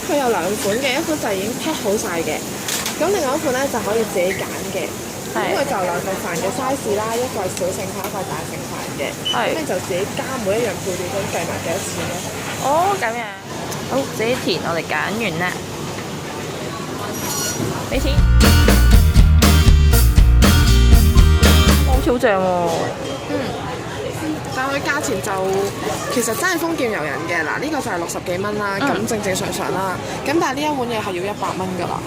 佢有兩款嘅，一款就已經 pack 好晒嘅，咁另外一款咧就可以自己揀嘅。咁佢就兩個飯嘅 size 啦，一個係小盛飯，一個係大盛飯嘅。咁你就自己加每一樣配料，咁計埋幾多錢咯。哦，咁樣。好，自己填，我哋揀完啦。俾錢。好似好正喎。但係佢價錢就其實真係豐儉由人嘅。嗱，呢個就係60幾蚊啦，咁正正常常啦。咁但係呢一碗嘢係要100蚊㗎啦。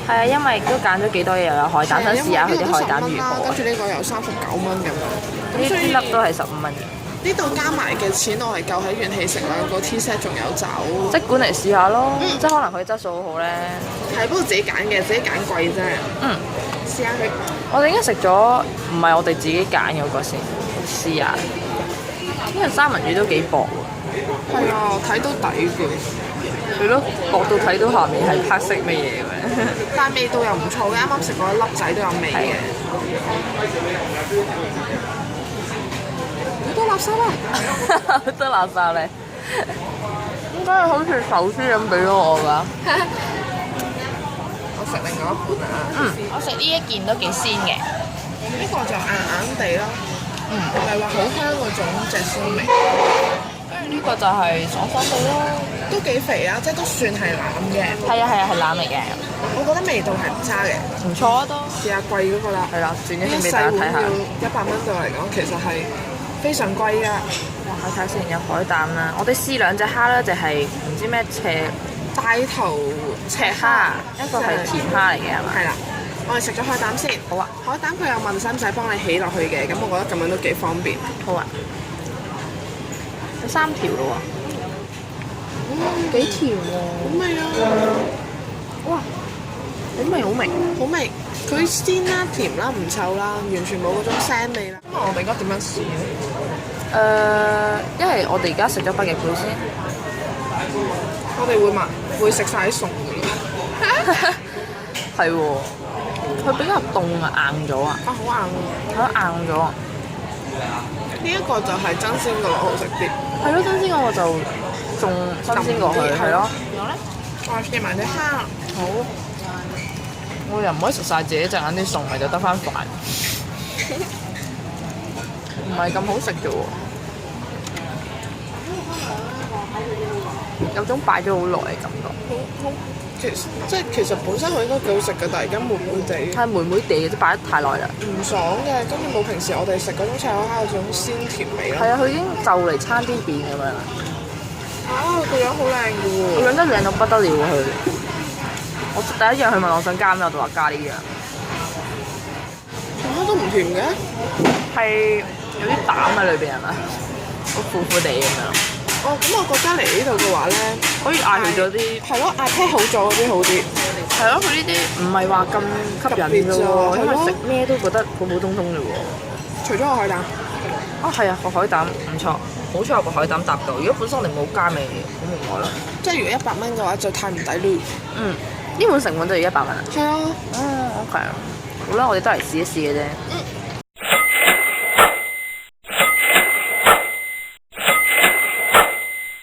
係啊，因為都揀咗幾多嘢，又有海膽，想試下佢啲海膽如何。跟住呢個有39蚊咁樣。呢粒都係15蚊嘅。呢度加埋嘅錢，我係夠喺元氣食2個 T set，仲有酒。即管嚟試下咯，即係可能佢質素好好咧。係，不過自己揀嘅，自己揀貴啫。試下佢。我哋應該食咗唔係我哋自己揀嗰個先，試下。呢個三文魚都幾薄喎。係啊，睇到底嘅。係咯，薄到睇到下面係黑色乜嘢嘅。但係味道又唔錯嘅，啱啱食過一粒仔都有味嘅。好多垃圾啊！好多垃圾咧，應該好似壽司咁俾咗我㗎。我食另外一款啊。我食呢一件都幾鮮嘅。呢個就硬硬地咯。唔係話好香嗰種隻燒味。跟住呢個就係爽爽地咯。都幾肥啊，即係都算係腩嘅。係啊係啊，係腩嚟嘅。我覺得味道係唔差嘅。唔錯啊都。試下貴嗰個啦。係啦，轉一轉俾大家睇下。要100蚊對我嚟講，其實係非常貴㗎。哇！睇下先，有海膽啦。我哋試兩隻蝦咧，就係唔知咩大頭赤蝦，一個係甜蝦嚟嘅係嘛？係啦。我哋食咗海膽先。好啊。海膽佢有問使唔使幫你起落去嘅，咁我覺得咁樣都幾方便。好啊。有3條咯喎。幾甜喎。好味啊！哇！好味好味。好味。佢鮮啦、甜啦、唔臭啦，完全冇嗰種腥味啦。咁我哋應該點樣試咧？因為我哋而家食咗北極貝先。我哋會食晒啲餸㗎。係喎，佢比較凍啊，硬咗啊。好硬啊！好硬咗啊！呢一個就係真鮮嘅咯，好食啲。係咯，真鮮嗰個就仲新鮮過去，係咯。然後咧，我試埋隻蝦。好。我又唔可以食晒自己陣間啲餸，咪就得翻飯。唔係咁好食啫喎。有種擺咗好耐嘅感覺。其實本身佢應該幾好食嘅，但係而家悶悶地。係悶悶地嘅，即擺得太耐啦。唔爽嘅，跟住冇平時我哋食嗰種赤口蝦嗰種鮮甜味咯。係啊，佢已經就嚟差啲變咁樣啦。個樣好靚嘅喎。個樣真係靚到不得了喎佢。我第一樣佢問我想加咩，我就話加呢樣。全部都唔甜嘅。係有啲膽喺裏邊係咪？好苦苦地咁樣。哦，咁我覺得嚟呢度嘅話咧，可以嗌佢咗啲。係咯，嗌 pack 好咗嗰啲好啲。係咯，佢呢啲唔係話咁吸引啫喎，因為食咩都覺得普普通通啫喎。除咗個海膽。係啊，個海膽唔錯，好彩有個海膽搭到。如果本身我哋冇加味，咁唔愛啦。即係如果100蚊嘅話，就太唔抵咯。呢碗成碗都要100蚊啊？係啊。OK。好啦，我哋都嚟試一試嘅啫。